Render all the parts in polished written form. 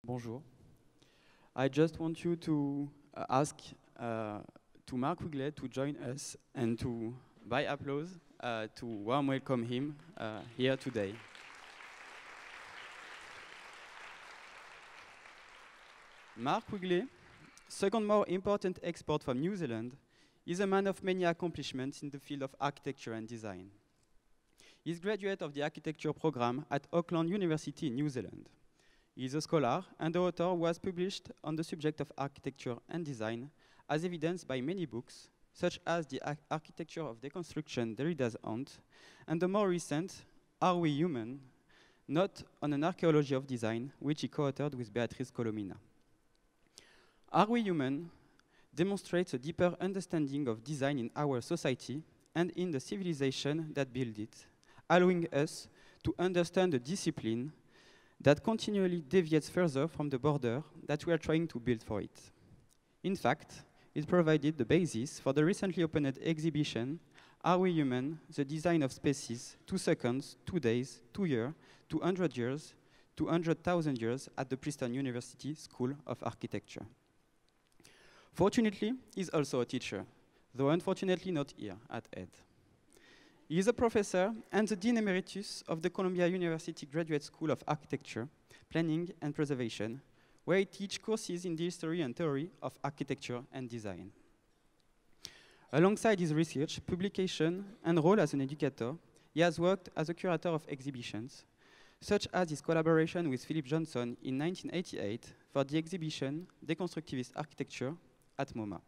Bonjour. I just want you to ask to Mark Wigley to join us and to, by applause, to warm welcome him here today. Mark Wigley, second more important expert from New Zealand, is a man of many accomplishments in the field of architecture and design. He is graduate of the architecture program at Auckland University in New Zealand. He is a scholar and the author who has published on the subject of architecture and design, as evidenced by many books, such as The Architecture of Deconstruction, Derrida's Aunt, and the more recent, Are We Human? Note on an Archaeology of Design, which he co-authored with Beatrice Colomina. Are We Human? Demonstrates a deeper understanding of design in our society and in the civilization that built it, allowing us to understand the discipline that continually deviates further from the border that we are trying to build for it. In fact, it provided the basis for the recently opened exhibition, Are We Human? The Design of Spaces, 2 Seconds, 2 Days, 2 Years, 200 Years, 200,000 Years at the Princeton University School of Architecture. Fortunately, he's also a teacher, though unfortunately not here at ED. He is a professor and the Dean Emeritus of the Columbia University Graduate School of Architecture, Planning and Preservation, where he teaches courses in the history and theory of architecture and design. Alongside his research, publication, and role as an educator, he has worked as a curator of exhibitions, such as his collaboration with Philip Johnson in 1988 for the exhibition Deconstructivist Architecture at MoMA.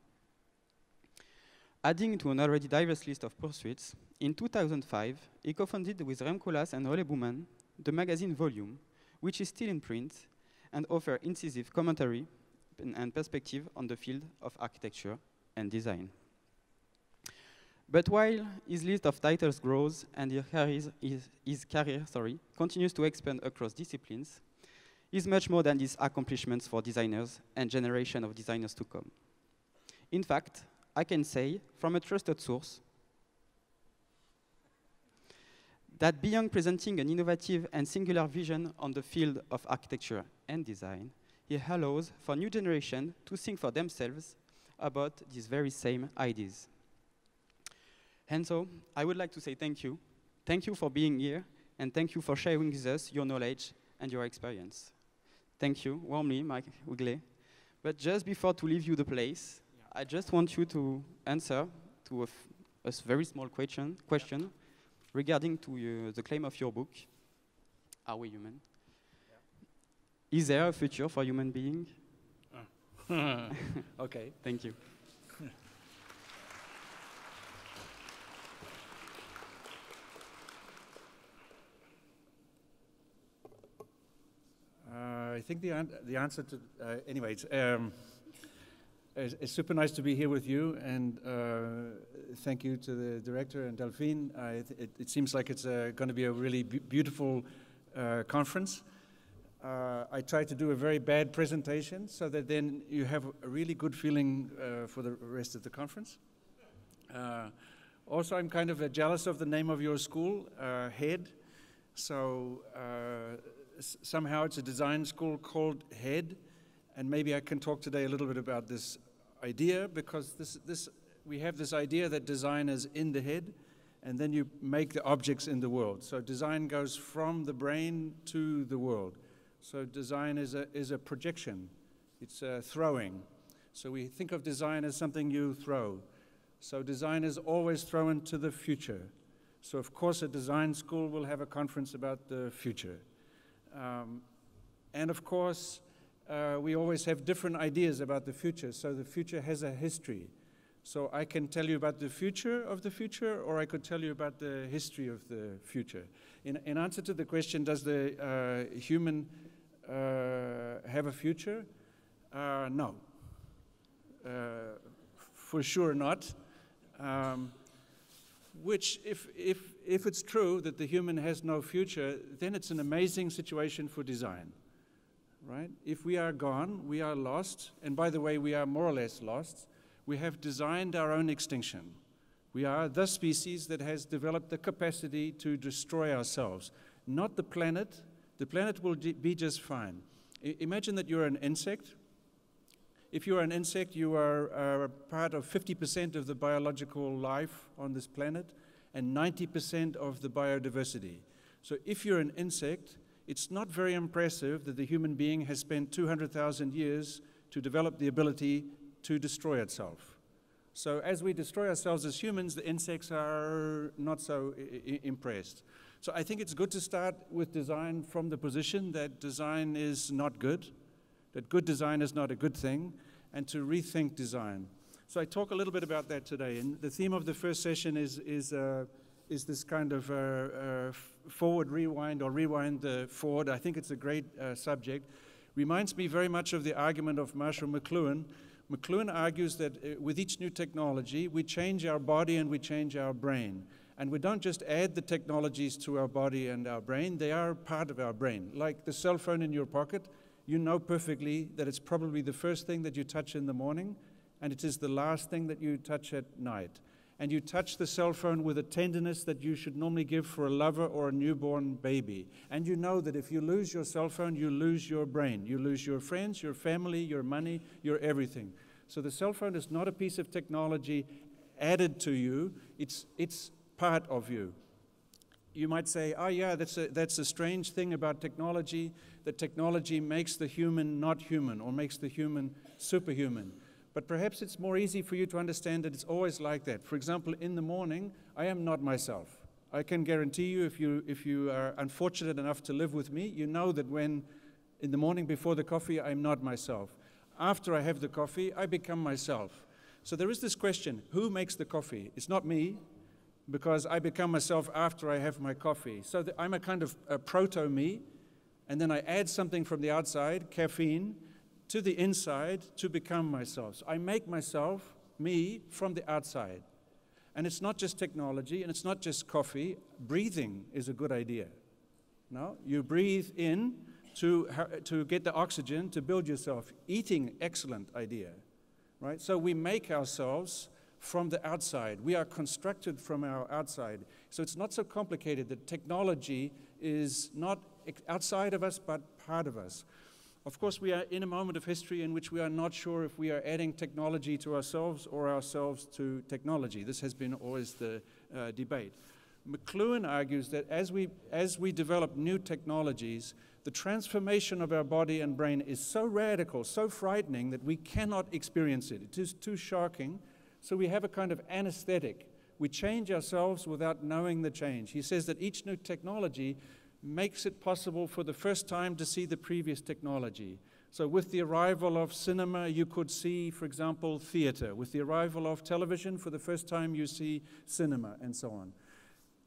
Adding to an already diverse list of pursuits, in 2005, he co-founded with Rem Koolhaas and Ole Boeman the magazine Volume, which is still in print and offers incisive commentary and perspective on the field of architecture and design. But while his list of titles grows and his career continues to expand across disciplines, he's much more than these accomplishments for designers and generation of designers to come. In fact, I can say, from a trusted source, that beyond presenting an innovative and singular vision on the field of architecture and design, he allows for new generation to think for themselves about these very same ideas. And so, I would like to say thank you. Thank you for being here, and thank you for sharing with us your knowledge and your experience. Thank you, warmly, Mike Wigley. But just before to leave you the place, I just want you to answer to a very small question regarding to the claim of your book, Are We Human? Yeah. Is there a future for human being? Okay. Thank you. I think the answer to, anyways, it's super nice to be here with you, and thank you to the director and Delphine. It seems like it's going to be a really beautiful conference. I tried to do a very bad presentation so that then you have a really good feeling for the rest of the conference. Also, I'm kind of jealous of the name of your school, HEAD. So somehow it's a design school called HEAD. And maybe I can talk today a little bit about this idea, because we have this idea that design is in the head, and then you make the objects in the world. So design goes from the brain to the world. So design is a projection. It's throwing. So we think of design as something you throw. So design is always thrown to the future. So of course a design school will have a conference about the future. And of course, we always have different ideas about the future, so the future has a history. So I can tell you about the future, or I could tell you about the history of the future. In answer to the question, does the human have a future? No. For sure not. Which, if it's true that the human has no future, then it's an amazing situation for design. Right? If we are gone, we are lost, and by the way, we are more or less lost. We have designed our own extinction. We are the species that has developed the capacity to destroy ourselves, not the planet. The planet will be just fine. Imagine that you're an insect. If you are an insect, you are part of 50% of the biological life on this planet and 90% of the biodiversity. So if you're an insect, it's not very impressive that the human being has spent 200,000 years to develop the ability to destroy itself. So as we destroy ourselves as humans, the insects are not so impressed. So I think it's good to start with design from the position that design is not good, that good design is not a good thing, and to rethink design. So I talk a little bit about that today. And the theme of the first session is this kind of forward rewind or rewind forward. I think it's a great subject. Reminds me very much of the argument of Marshall McLuhan. McLuhan argues that with each new technology, we change our body and we change our brain. And we don't just add the technologies to our body and our brain, they are part of our brain. Like the cell phone in your pocket, you know perfectly that it's probably the first thing that you touch in the morning, and it is the last thing that you touch at night. And you touch the cell phone with a tenderness that you should normally give for a lover or a newborn baby. And you know that if you lose your cell phone, you lose your brain. You lose your friends, your family, your money, your everything. So the cell phone is not a piece of technology added to you, it's part of you. You might say, oh yeah, that's a strange thing about technology, that technology makes the human not human or makes the human superhuman. But perhaps it's more easy for you to understand that it's always like that. For example, in the morning, I am not myself. I can guarantee you, if you are unfortunate enough to live with me, you know that when in the morning before the coffee, I'm not myself. After I have the coffee, I become myself. So there is this question, who makes the coffee? It's not me, because I become myself after I have my coffee. So I'm a kind of a proto-me, and then I add something from the outside, caffeine, to the inside to become myself. So I make myself, me, from the outside. And it's not just technology, and it's not just coffee. Breathing is a good idea. No? You breathe in to get the oxygen to build yourself. Eating, excellent idea. Right? So we make ourselves from the outside. We are constructed from our outside. So it's not so complicated that technology is not outside of us, but part of us. Of course, we are in a moment of history in which we are not sure if we are adding technology to ourselves or ourselves to technology. This has been always the debate. McLuhan argues that as we develop new technologies, the transformation of our body and brain is so radical, so frightening, that we cannot experience it. It is too shocking. So we have a kind of anesthetic. We change ourselves without knowing the change. He says that each new technology makes it possible for the first time to see the previous technology. So with the arrival of cinema, you could see, for example, theater. With the arrival of television, for the first time you see cinema, and so on.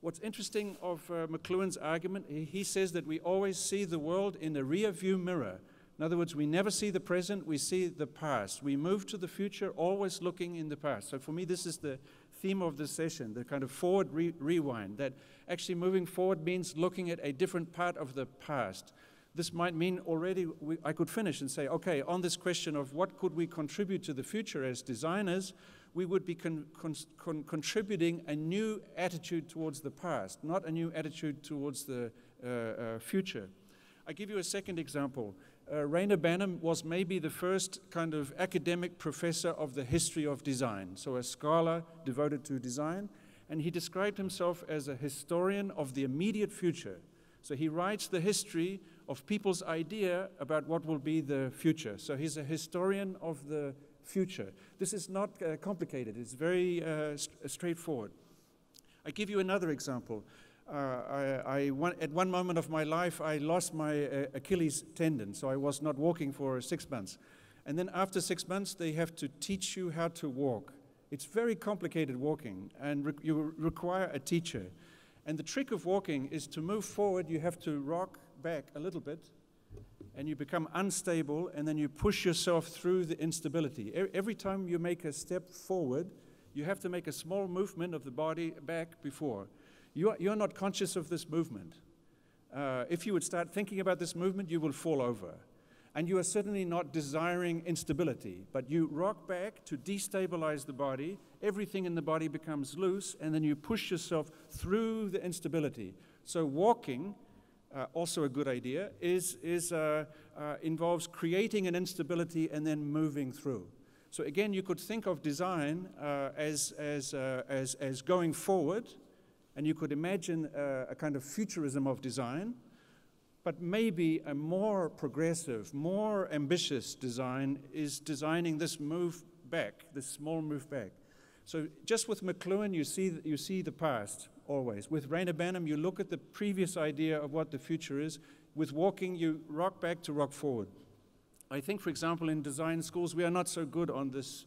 What's interesting of McLuhan's argument, he says that we always see the world in a rear-view mirror. In other words, we never see the present, we see the past. We move to the future, always looking in the past. So for me, this is the theme of this session, the kind of forward rewind, that actually moving forward means looking at a different part of the past. This might mean already I could finish and say, okay, on this question of what could we contribute to the future as designers, we would be contributing a new attitude towards the past, not a new attitude towards the future. I give you a second example. Rayner Banham was maybe the first kind of academic professor of the history of design, so a scholar devoted to design, and he described himself as a historian of the immediate future. So he writes the history of people's idea about what will be the future. So he's a historian of the future. This is not complicated, it's very straightforward. I give you another example. At one moment of my life, I lost my Achilles tendon, so I was not walking for 6 months. And then after 6 months, they have to teach you how to walk. It's very complicated walking, and you require a teacher. And the trick of walking is to move forward, you have to rock back a little bit, and you become unstable, and then you push yourself through the instability. Every time you make a step forward, you have to make a small movement of the body back before. You're not conscious of this movement. If you would start thinking about this movement, you will fall over. And you are certainly not desiring instability, but you rock back to destabilize the body, everything in the body becomes loose, and then you push yourself through the instability. So walking also a good idea, involves creating an instability and then moving through. So again, you could think of design as going forward, and you could imagine a kind of futurism of design, but maybe a more progressive, more ambitious design is designing this move back, this small move back. So just with McLuhan, you see the past always. With Rayner Banham, you look at the previous idea of what the future is. With walking, you rock back to rock forward. I think, for example, in design schools, we are not so good on this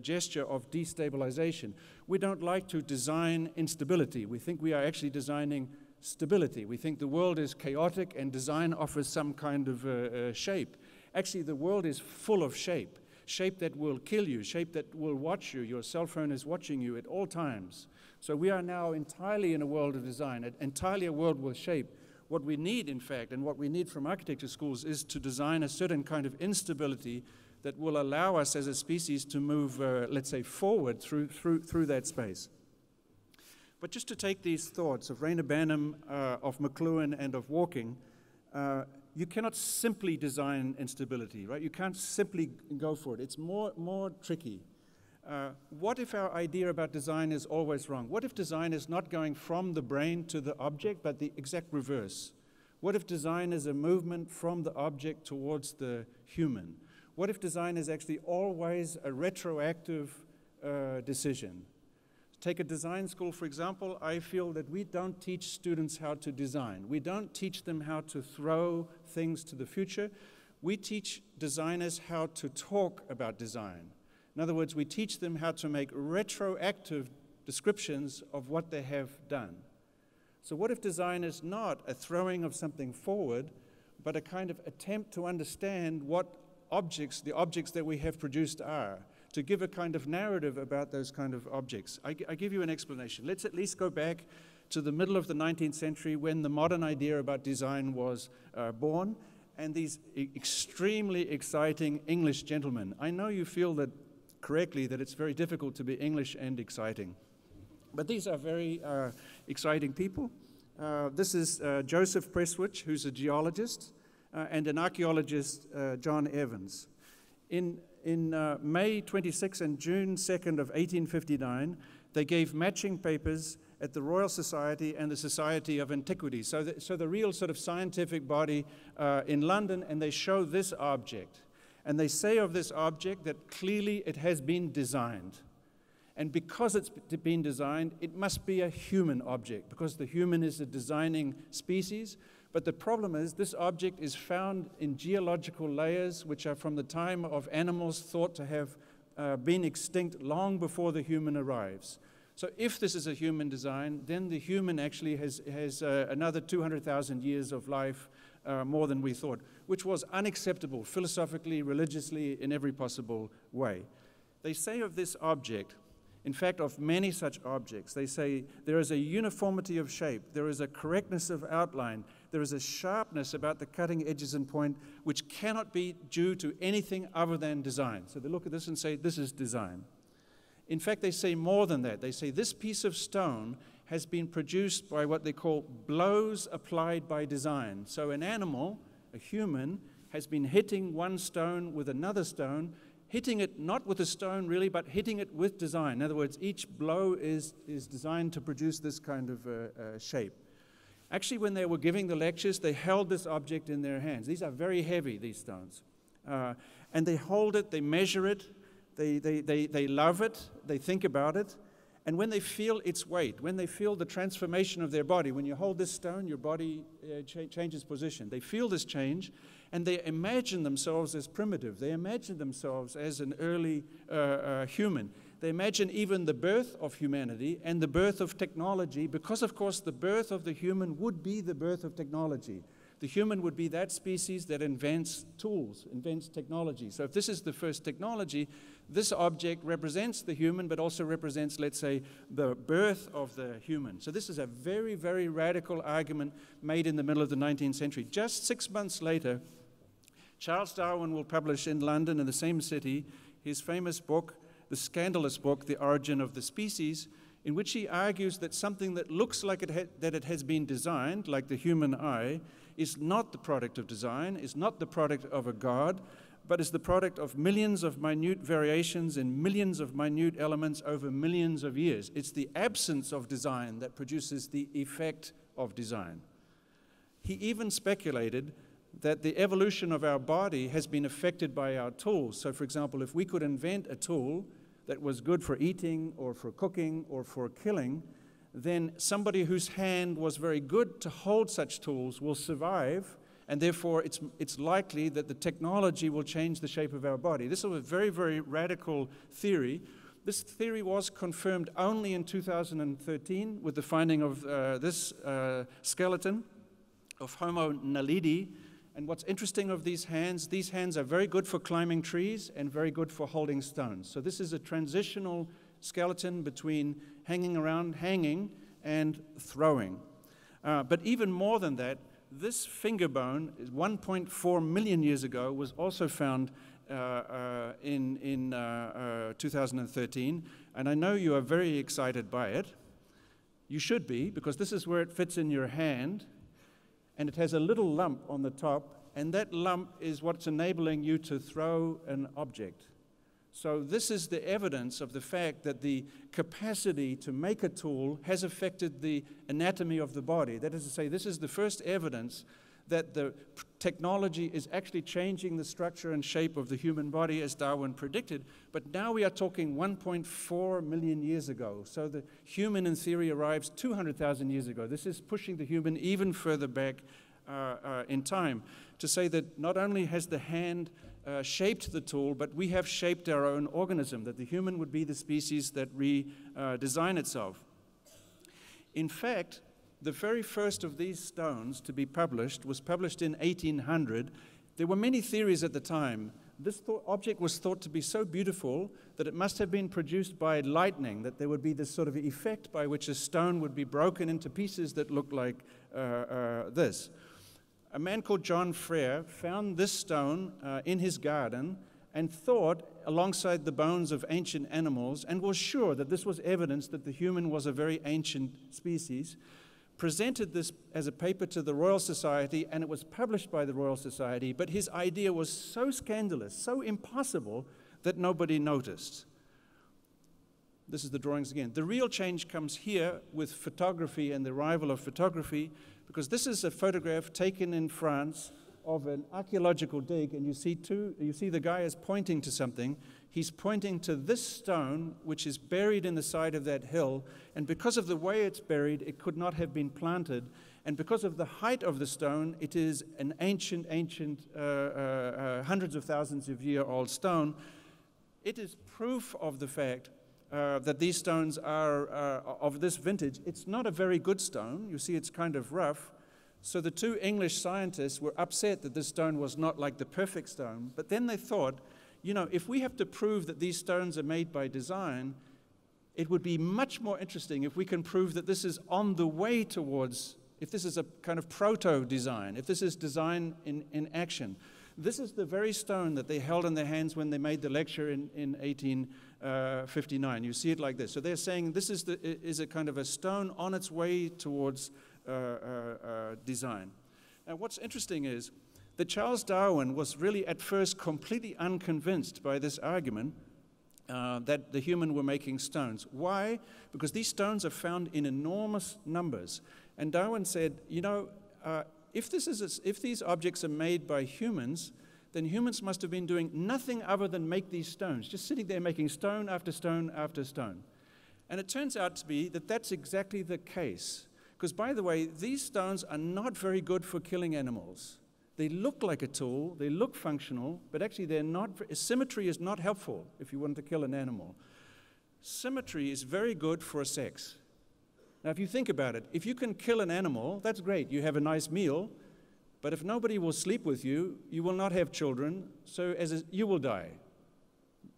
gesture of destabilization. We don't like to design instability. We think we are actually designing stability. We think the world is chaotic and design offers some kind of shape. Actually, the world is full of shape. Shape that will kill you, shape that will watch you. Your cell phone is watching you at all times. So we are now entirely in a world of design, entirely a world with shape. What we need, in fact, and what we need from architecture schools is to design a certain kind of instability that will allow us as a species to move, let's say, forward through that space. But just to take these thoughts of Rayner Banham, of McLuhan, and of walking, you cannot simply design instability, right? You can't simply go for it. It's more tricky. What if our idea about design is always wrong? What if design is not going from the brain to the object, but the exact reverse? What if design is a movement from the object towards the human? What if design is actually always a retroactive decision? Take a design school, for example. I feel that we don't teach students how to design. We don't teach them how to throw things to the future. We teach designers how to talk about design. In other words, we teach them how to make retroactive descriptions of what they have done. So what if design is not a throwing of something forward, but a kind of attempt to understand what the objects that we have produced are, to give a kind of narrative about those kind of objects. I give you an explanation. Let's at least go back to the middle of the 19th century when the modern idea about design was born, and these extremely exciting English gentlemen. I know you feel that correctly that it's very difficult to be English and exciting, but these are very exciting people. This is Joseph Prestwich, who's a geologist, and an archaeologist, John Evans. In May 26 and June 2nd of 1859, they gave matching papers at the Royal Society and the Society of Antiquities, so the real sort of scientific body in London, and they show this object. And they say of this object that clearly it has been designed. And because it's been designed, it must be a human object, because the human is a designing species. But the problem is this object is found in geological layers which are from the time of animals thought to have been extinct long before the human arrives. So if this is a human design, then the human actually has another 200,000 years of life more than we thought, which was unacceptable philosophically, religiously, in every possible way. They say of this object, in fact, of many such objects, they say there is a uniformity of shape, there is a correctness of outline, there is a sharpness about the cutting edges and point which cannot be due to anything other than design. So they look at this and say, this is design. In fact, they say more than that. They say this piece of stone has been produced by what they call blows applied by design. So an animal, a human, has been hitting one stone with another stone, hitting it not with a stone really, but hitting it with design. In other words, each blow is designed to produce this kind of shape. Actually, when they were giving the lectures, they held this object in their hands. These are very heavy, these stones. And they hold it, they measure it, they love it, they think about it. And when they feel its weight, when they feel the transformation of their body, when you hold this stone, your body changes position. They feel this change, and they imagine themselves as primitive. They imagine themselves as an early human. They imagine even the birth of humanity and the birth of technology, because, of course, the birth of the human would be the birth of technology. The human would be that species that invents tools, invents technology. So if this is the first technology, this object represents the human, but also represents, let's say, the birth of the human. So this is a very, very radical argument made in the middle of the 19th century. Just 6 months later, Charles Darwin will publish in London, in the same city, his famous book, the scandalous book, The Origin of the Species, in which he argues that something that looks like that it has been designed, like the human eye, is not the product of design, is not the product of a god, but is the product of millions of minute variations in millions of minute elements over millions of years. It's the absence of design that produces the effect of design. He even speculated that the evolution of our body has been affected by our tools. So, for example, if we could invent a tool that was good for eating or for cooking or for killing, then somebody whose hand was very good to hold such tools will survive, and therefore it's likely that the technology will change the shape of our body. This is a very, very radical theory. This theory was confirmed only in 2013 with the finding of this skeleton of Homo naledi. And what's interesting of these hands are very good for climbing trees and very good for holding stones. So this is a transitional skeleton between hanging and throwing. But even more than that, this finger bone, 1.4 million years ago, was also found in 2013. And I know you are very excited by it. You should be, because this is where it fits in your hand. And it has a little lump on the top, and that lump is what's enabling you to throw an object. So this is the evidence of the fact that the capacity to make a tool has affected the anatomy of the body. That is to say, this is the first evidence that the technology is actually changing the structure and shape of the human body as Darwin predicted. But now we are talking 1.4 million years ago. So the human, in theory, arrives 200,000 years ago. This is pushing the human even further back in time to say that not only has the hand shaped the tool, but we have shaped our own organism, that the human would be the species that redesign itself. In fact, the very first of these stones to be published was published in 1800. There were many theories at the time. This object was thought to be so beautiful that it must have been produced by lightning, that there would be this sort of effect by which a stone would be broken into pieces that looked like this. A man called John Frere found this stone in his garden and thought, alongside the bones of ancient animals, and was sure that this was evidence that the human was a very ancient species, presented this as a paper to the Royal Society, and it was published by the Royal Society, but his idea was so scandalous, so impossible, that nobody noticed. This is the drawings again. The real change comes here with photography and the arrival of photography, because this is a photograph taken in France of an archaeological dig, and you see the guy is pointing to something. He's pointing to this stone, which is buried in the side of that hill, and because of the way it's buried, it could not have been planted, and because of the height of the stone, it is an ancient, hundreds of thousands of year old stone. It is proof of the fact that these stones are of this vintage. It's not a very good stone. You see, it's kind of rough. So the two English scientists were upset that this stone was not like the perfect stone, but then they thought, you know, if we have to prove that these stones are made by design, it would be much more interesting if we can prove that this is on the way towards, if this is a kind of proto-design, if this is design in action. This is the very stone that they held in their hands when they made the lecture in 1859. You see it like this. So they're saying this is a kind of a stone on its way towards design. Now what's interesting is that Charles Darwin was really at first completely unconvinced by this argument that the human were making stones. Why? Because these stones are found in enormous numbers. And Darwin said, you know, if these objects are made by humans, then humans must have been doing nothing other than make these stones, just sitting there making stone after stone after stone. And it turns out to be that that's exactly the case. Because, by the way, these stones are not very good for killing animals. They look like a tool, they look functional, but actually they're not. Symmetry is not helpful if you want to kill an animal. Symmetry is very good for sex. Now, if you think about it, if you can kill an animal, that's great. You have a nice meal, but if nobody will sleep with you, you will not have children, so you will die,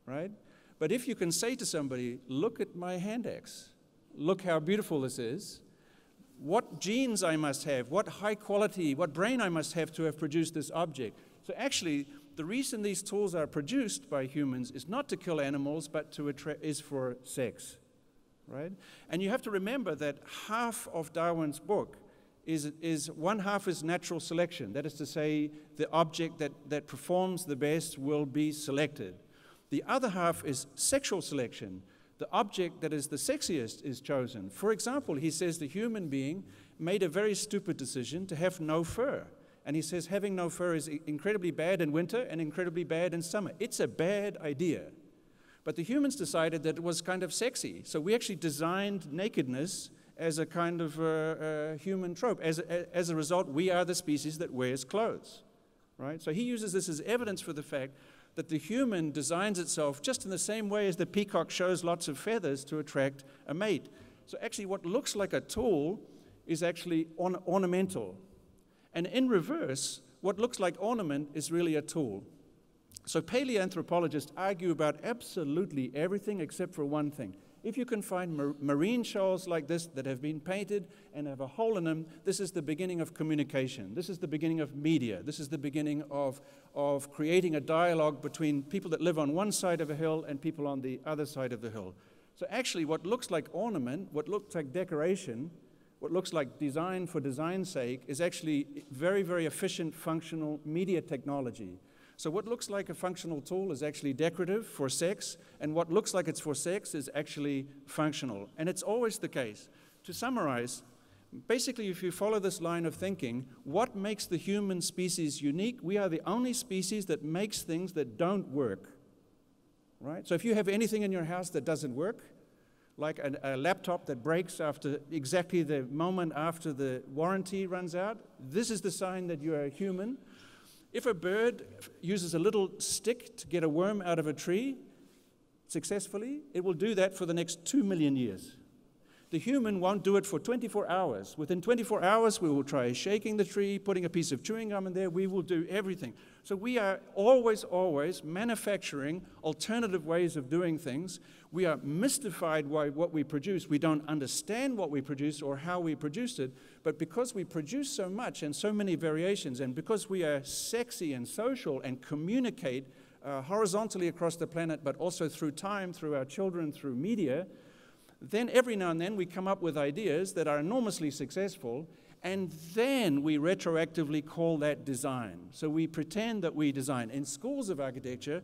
right? But if you can say to somebody, look at my hand axe, look how beautiful this is, what genes I must have, what high quality, what brain I must have to have produced this object. So actually, the reason these tools are produced by humans is not to kill animals, but is for sex. right? And you have to remember that half of Darwin's book is one half is natural selection. That is to say, the object that performs the best will be selected. The other half is sexual selection. The object that is the sexiest is chosen. For example, he says the human being made a very stupid decision to have no fur. And he says having no fur is incredibly bad in winter and incredibly bad in summer. It's a bad idea. But the humans decided that it was kind of sexy. So we actually designed nakedness as a kind of human trope. As a result, we are the species that wears clothes, right? So he uses this as evidence for the fact that the human designs itself just in the same way as the peacock shows lots of feathers to attract a mate. So actually what looks like a tool is actually ornamental. And in reverse, what looks like ornament is really a tool. So paleoanthropologists argue about absolutely everything except for one thing. If you can find marine shells like this that have been painted and have a hole in them, this is the beginning of communication. This is the beginning of media. This is the beginning of creating a dialogue between people that live on one side of a hill and people on the other side of the hill. So actually what looks like ornament, what looks like decoration, what looks like design for design's sake is actually very, very efficient functional media technology. So what looks like a functional tool is actually decorative for sex, and what looks like it's for sex is actually functional. And it's always the case. To summarize, basically if you follow this line of thinking, what makes the human species unique? We are the only species that makes things that don't work, right? So if you have anything in your house that doesn't work, like a laptop that breaks after exactly the moment after the warranty runs out, this is the sign that you are a human. If a bird uses a little stick to get a worm out of a tree successfully, it will do that for the next 2 million years. The human won't do it for 24 hours. Within 24 hours, we will try shaking the tree, putting a piece of chewing gum in there. We will do everything. So we are always manufacturing alternative ways of doing things. We are mystified by what we produce. We don't understand what we produce or how we produced it. But because we produce so much and so many variations, and because we are sexy and social and communicate horizontally across the planet, but also through time, through our children, through media, then every now and then we come up with ideas that are enormously successful, and then we retroactively call that design. So we pretend that we design. In schools of architecture,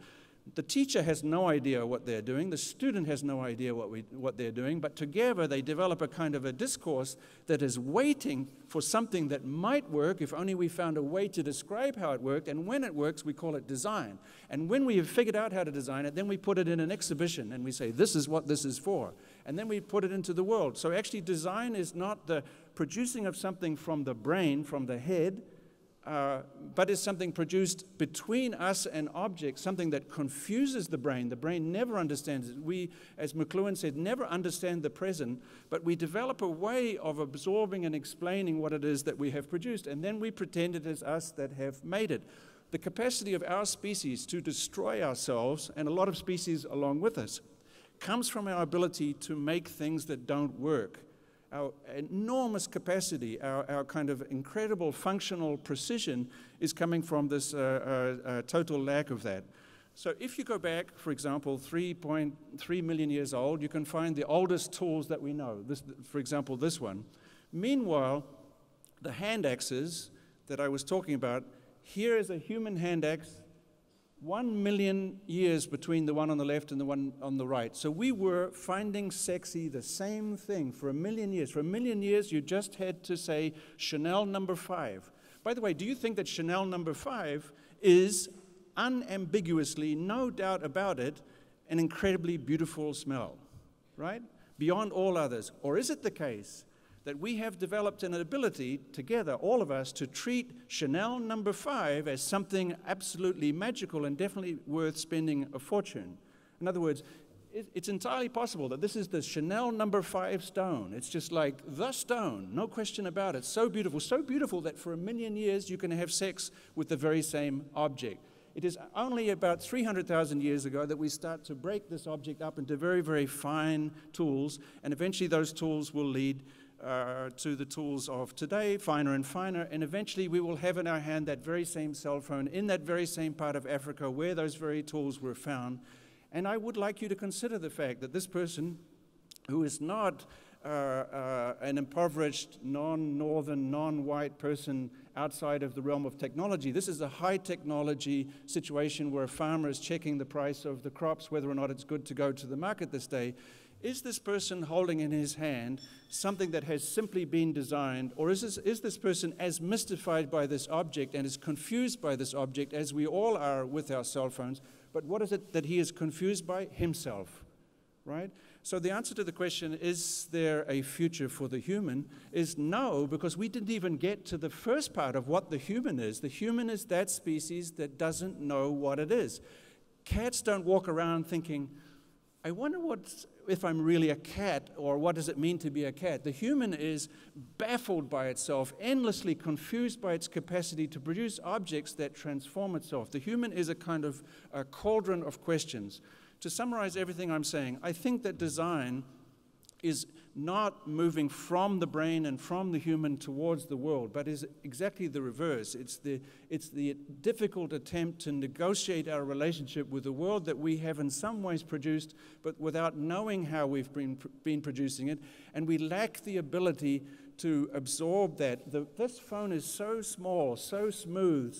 the teacher has no idea what they're doing, the student has no idea what they're doing, but together they develop a kind of a discourse that is waiting for something that might work if only we found a way to describe how it worked, and when it works, we call it design. And when we have figured out how to design it, then we put it in an exhibition, and we say, this is what this is for. And then we put it into the world. So actually design is not the producing of something from the brain, from the head, but is something produced between us and objects, something that confuses the brain. The brain never understands it. We, as McLuhan said, never understand the present, but we develop a way of absorbing and explaining what it is that we have produced, and then we pretend it is us that have made it. The capacity of our species to destroy ourselves, and a lot of species along with us, comes from our ability to make things that don't work. Our enormous capacity, our kind of incredible functional precision is coming from this total lack of that. So if you go back, for example, 3.3 million years old, you can find the oldest tools that we know. This, for example, this one. Meanwhile, the hand axes that I was talking about, here is a human hand axe, 1 million years between the one on the left and the one on the right. So we were finding sexy the same thing for 1 million years. For 1 million years, you just had to say Chanel number 5. By the way, do you think that Chanel number 5 is unambiguously, no doubt about it, an incredibly beautiful smell, right? Beyond all others. Or is it the case that we have developed an ability together, all of us, to treat Chanel number 5 as something absolutely magical and definitely worth spending a fortune? In other words, it's entirely possible that this is the Chanel number 5 stone. It's just like the stone, no question about it. So beautiful that for 1 million years you can have sex with the very same object. It is only about 300,000 years ago that we start to break this object up into very, very fine tools, and eventually those tools will lead to the tools of today, finer and finer, and eventually we will have in our hand that very same cell phone in that very same part of Africa where those very tools were found. And I would like you to consider the fact that this person who is not an impoverished, non-northern, non-white person outside of the realm of technology. This is a high technology situation where a farmer is checking the price of the crops, whether or not it's good to go to the market this day. Is this person holding in his hand something that has simply been designed, or is this person as mystified by this object and as confused by this object as we all are with our cell phones? But what is it that he is confused by? Himself, right? So the answer to the question, is there a future for the human, is no, because we didn't even get to the first part of what the human is. The human is that species that doesn't know what it is. Cats don't walk around thinking, I wonder if I'm really a cat, or what does it mean to be a cat? The human is baffled by itself, endlessly confused by its capacity to produce objects that transform itself. The human is a kind of a cauldron of questions. To summarize everything I'm saying, I think that design is not moving from the brain and from the human towards the world, but is exactly the reverse. It's the difficult attempt to negotiate our relationship with the world that we have in some ways produced, but without knowing how we've been producing it, and we lack the ability to absorb that. This phone is so small, so smooth,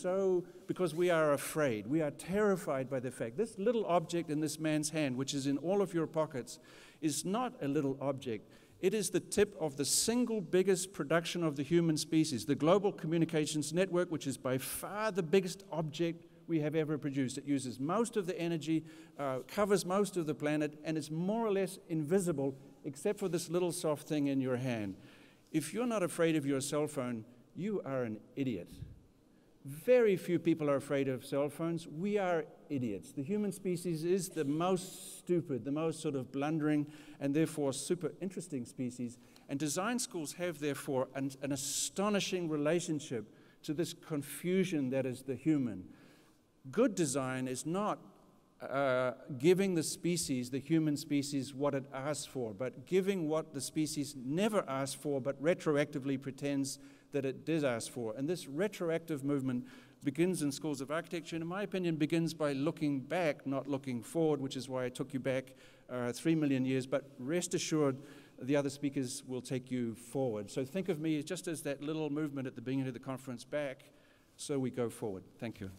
because we are afraid. We are terrified by the fact this little object in this man's hand, which is in all of your pockets, is not a little object. It is the tip of the single biggest production of the human species, the global communications network, which is by far the biggest object we have ever produced. It uses most of the energy, covers most of the planet, and is more or less invisible except for this little soft thing in your hand. If you're not afraid of your cell phone, you are an idiot. Very few people are afraid of cell phones. We are idiots. The human species is the most stupid, the most sort of blundering, and therefore super interesting species. And design schools have, therefore, an astonishing relationship to this confusion that is the human. Good design is not giving the human species, what it asks for, but giving what the species never asked for, but retroactively pretends that it did ask for. And this retroactive movement begins in schools of architecture, and in my opinion begins by looking back, not looking forward, which is why I took you back 3 million years, but rest assured the other speakers will take you forward. So think of me just as that little movement at the beginning of the conference back, so we go forward. Thank you.